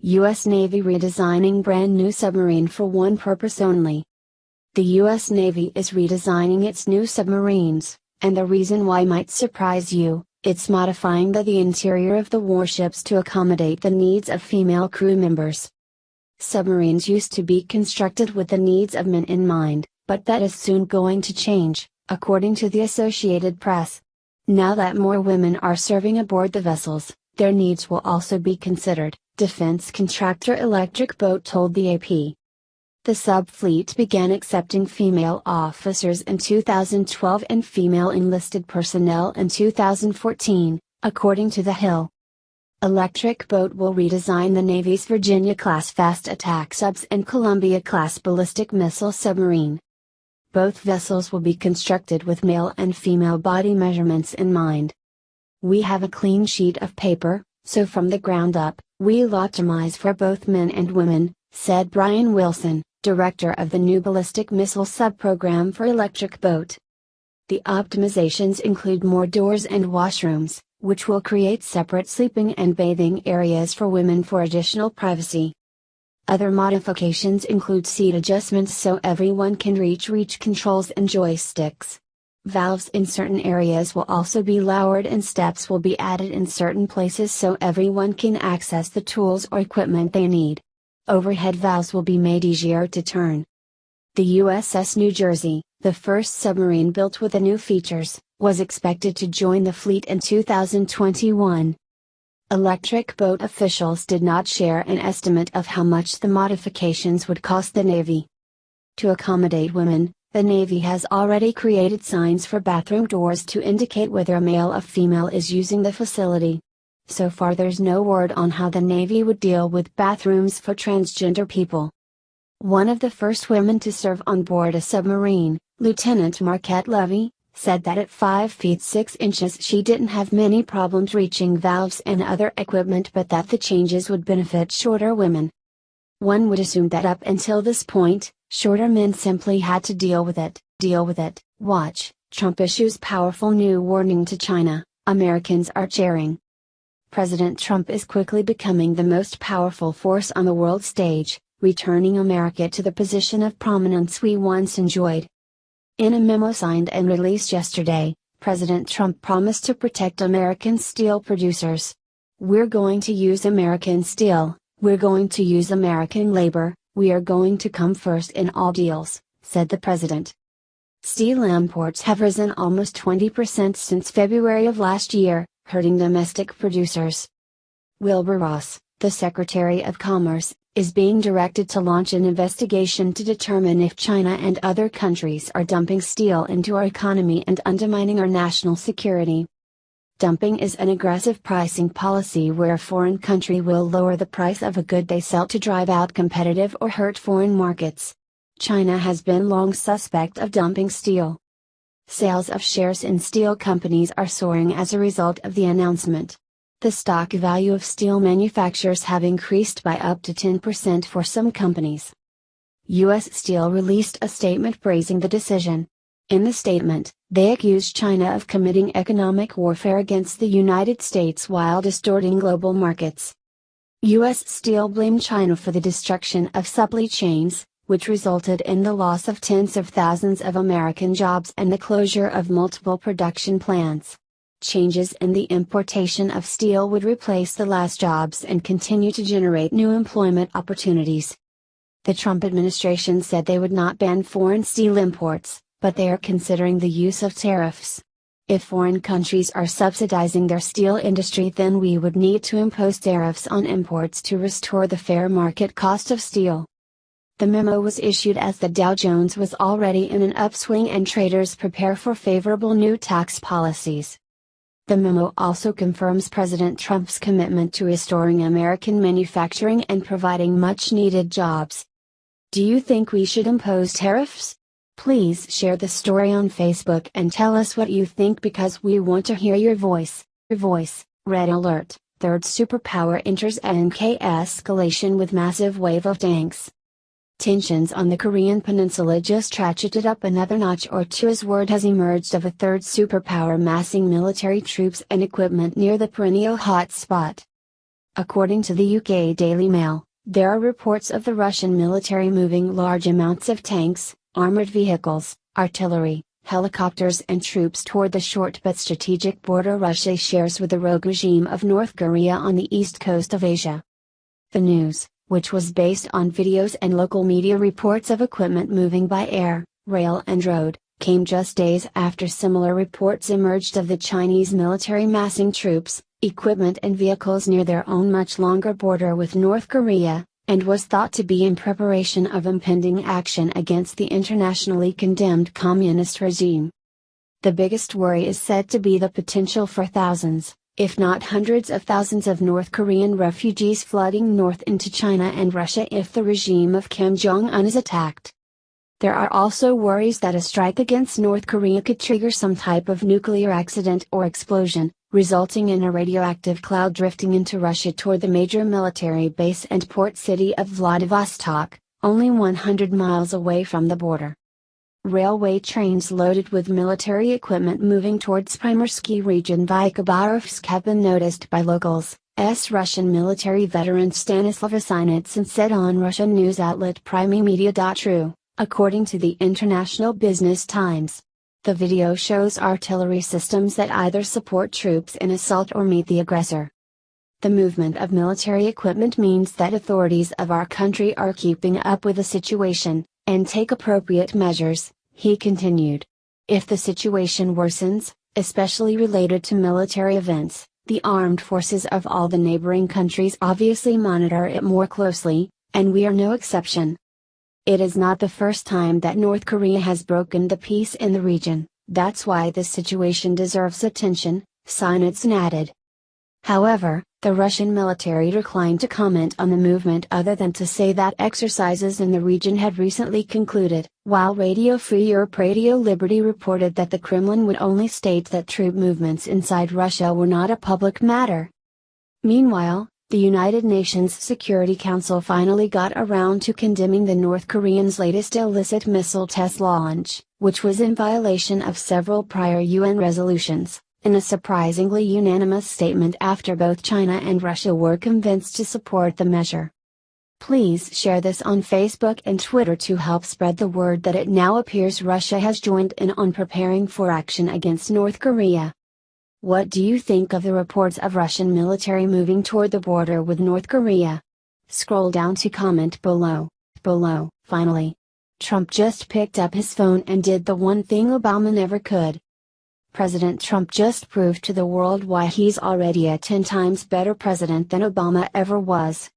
U.S. Navy redesigning brand new submarine for one purpose only. The U.S. Navy is redesigning its new submarines, and the reason why might surprise you. It's modifying the interior of the warships to accommodate the needs of female crew members. Submarines used to be constructed with the needs of men in mind, but that is soon going to change, according to the Associated Press. Now that more women are serving aboard the vessels, their needs will also be considered, defense contractor Electric Boat told the AP. The subfleet began accepting female officers in 2012 and female enlisted personnel in 2014, according to The Hill. Electric Boat will redesign the Navy's Virginia-class fast attack subs and Columbia-class ballistic missile submarine. Both vessels will be constructed with male and female body measurements in mind. We have a clean sheet of paper, so from the ground up, we'll optimize for both men and women, said Brian Wilson, director of the new ballistic missile sub-program for Electric Boat. The optimizations include more doors and washrooms, which will create separate sleeping and bathing areas for women for additional privacy. Other modifications include seat adjustments so everyone can reach controls and joysticks. Valves in certain areas will also be lowered and steps will be added in certain places so everyone can access the tools or equipment they need. Overhead valves will be made easier to turn. The USS New Jersey, the first submarine built with the new features, was expected to join the fleet in 2021. Electric Boat officials did not share an estimate of how much the modifications would cost the Navy. To accommodate women, the Navy has already created signs for bathroom doors to indicate whether a male or female is using the facility. So far there's no word on how the Navy would deal with bathrooms for transgender people. One of the first women to serve on board a submarine, Lieutenant Marquette Levy, said that at 5 feet 6 inches she didn't have many problems reaching valves and other equipment but that the changes would benefit shorter women. One would assume that up until this point, shorter men simply had to deal with it. Watch, Trump issues powerful new warning to China, Americans are cheering. President Trump is quickly becoming the most powerful force on the world stage, returning America to the position of prominence we once enjoyed. In a memo signed and released yesterday, President Trump promised to protect American steel producers. We're going to use American steel, we're going to use American labor, we are going to come first in all deals, said the president. Steel imports have risen almost 20% since February of last year, hurting domestic producers. Wilbur Ross, the Secretary of Commerce, is being directed to launch an investigation to determine if China and other countries are dumping steel into our economy and undermining our national security. Dumping is an aggressive pricing policy where a foreign country will lower the price of a good they sell to drive out competitive or hurt foreign markets. China has been long suspect of dumping steel. Sales of shares in steel companies are soaring as a result of the announcement. The stock value of steel manufacturers have increased by up to 10% for some companies. U.S. Steel released a statement praising the decision. In the statement, they accused China of committing economic warfare against the United States while distorting global markets. U.S. Steel blamed China for the destruction of supply chains, which resulted in the loss of tens of thousands of American jobs and the closure of multiple production plants. Changes in the importation of steel would replace the lost jobs and continue to generate new employment opportunities. The Trump administration said they would not ban foreign steel imports, but they are considering the use of tariffs. If foreign countries are subsidizing their steel industry, then we would need to impose tariffs on imports to restore the fair market cost of steel. The memo was issued as the Dow Jones was already in an upswing and traders prepare for favorable new tax policies. The memo also confirms President Trump's commitment to restoring American manufacturing and providing much-needed jobs. Do you think we should impose tariffs? Please share the story on Facebook and tell us what you think because we want to hear your voice. Red alert, third superpower enters NK escalation with massive wave of tanks. Tensions on the Korean peninsula just ratcheted up another notch or two as word has emerged of a third superpower massing military troops and equipment near the perennial hot spot. According to the UK Daily Mail, there are reports of the Russian military moving large amounts of tanks, armored vehicles, artillery, helicopters and troops toward the short but strategic border Russia shares with the rogue regime of North Korea on the east coast of Asia. The news, which was based on videos and local media reports of equipment moving by air, rail and road, came just days after similar reports emerged of the Chinese military massing troops, equipment and vehicles near their own much longer border with North Korea, and was thought to be in preparation of impending action against the internationally condemned communist regime. The biggest worry is said to be the potential for thousands, if not hundreds of thousands of North Korean refugees flooding north into China and Russia if the regime of Kim Jong-un is attacked. There are also worries that a strike against North Korea could trigger some type of nuclear accident or explosion, resulting in a radioactive cloud drifting into Russia toward the major military base and port city of Vladivostok, only 100 miles away from the border. Railway trains loaded with military equipment moving towards Primorsky region via Khabarovsk have been noticed by locals, Russian military veteran Stanislav Asinitsin said on Russian news outlet Primemedia.ru, according to the International Business Times. The video shows artillery systems that either support troops in assault or meet the aggressor. The movement of military equipment means that authorities of our country are keeping up with the situation, and take appropriate measures, he continued. If the situation worsens, especially related to military events, the armed forces of all the neighboring countries obviously monitor it more closely, and we are no exception. It is not the first time that North Korea has broken the peace in the region, that's why this situation deserves attention, Sinitsin added. However, the Russian military declined to comment on the movement other than to say that exercises in the region had recently concluded, while Radio Free Europe Radio Liberty reported that the Kremlin would only state that troop movements inside Russia were not a public matter. Meanwhile, the United Nations Security Council finally got around to condemning the North Koreans' latest illicit missile test launch, which was in violation of several prior UN resolutions, in a surprisingly unanimous statement after both China and Russia were convinced to support the measure. Please share this on Facebook and Twitter to help spread the word that it now appears Russia has joined in on preparing for action against North Korea. What do you think of the reports of Russian military moving toward the border with North Korea? Scroll down to comment below. Finally, Trump just picked up his phone and did the one thing Obama never could. President Trump just proved to the world why he's already a 10 times better president than Obama ever was.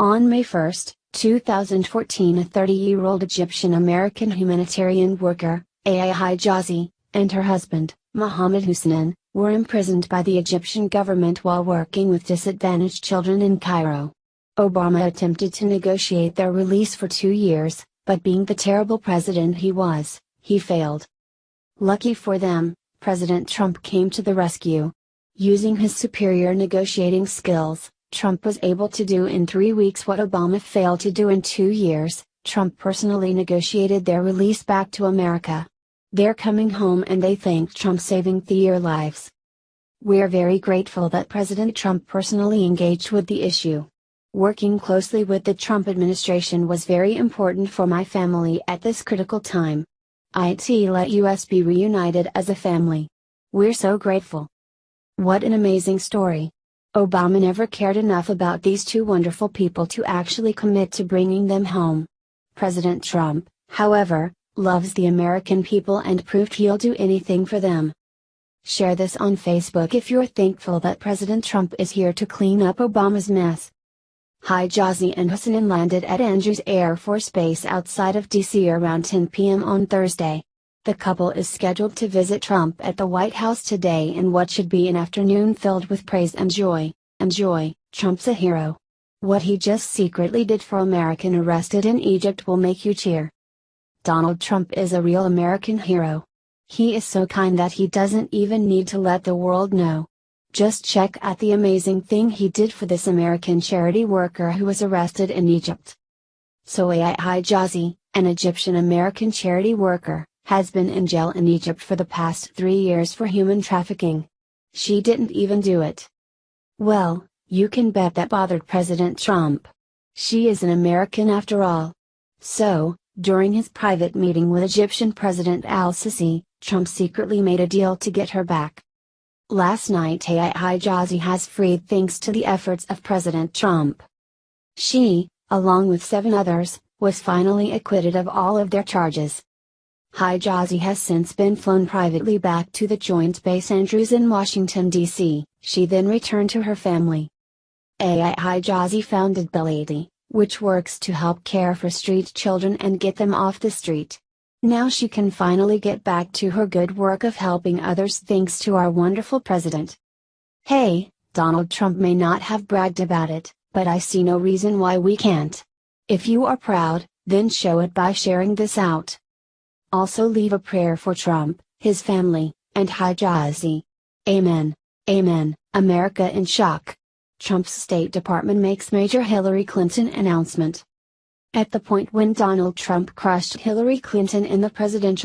On May 1, 2014, a 30-year-old Egyptian-American humanitarian worker, Aya Hijazi, and her husband, Mohammed Hussein, were imprisoned by the Egyptian government while working with disadvantaged children in Cairo. Obama attempted to negotiate their release for 2 years, but being the terrible president he was, he failed. Lucky for them, President Trump came to the rescue. Using his superior negotiating skills, Trump was able to do in 3 weeks what Obama failed to do in 2 years. Trump personally negotiated their release back to America. They're coming home and they thank Trump saving their lives. We're very grateful that President Trump personally engaged with the issue. Working closely with the Trump administration was very important for my family at this critical time. It let us be reunited as a family. We're so grateful. What an amazing story. Obama never cared enough about these two wonderful people to actually commit to bringing them home. President Trump, however, loves the American people and proved he'll do anything for them. Share this on Facebook if you're thankful that President Trump is here to clean up Obama's mess. Hijazi and Hussein landed at Andrews Air Force Base outside of D.C. around 10 p.m. on Thursday. The couple is scheduled to visit Trump at the White House today in what should be an afternoon filled with praise and joy. Enjoy, Trump's a hero. What he just secretly did for American arrested in Egypt will make you cheer. Donald Trump is a real American hero. He is so kind that he doesn't even need to let the world know. Just check out the amazing thing he did for this American charity worker who was arrested in Egypt. Soaya Hijazi, an Egyptian-American charity worker, has been in jail in Egypt for the past 3 years for human trafficking. She didn't even do it. Well, You can bet that bothered President Trump. She is an American after all. So, during his private meeting with Egyptian President al-Sisi, Trump secretly made a deal to get her back. Last night Hijazi has freed thanks to the efforts of President Trump. She, along with 7 others, was finally acquitted of all of their charges. Hijazi has since been flown privately back to the Joint Base Andrews in Washington, D.C. She then returned to her family. Hijazi founded Belady, which works to help care for street children and get them off the street. Now she can finally get back to her good work of helping others thanks to our wonderful president. Hey, Donald Trump may not have bragged about it, but I see no reason why we can't. If you are proud, then show it by sharing this out. Also leave a prayer for Trump, his family, and Hijazi. Amen. Amen. America in shock. Trump's State Department makes major Hillary Clinton announcement. At the point when Donald Trump crushed Hillary Clinton in the presidential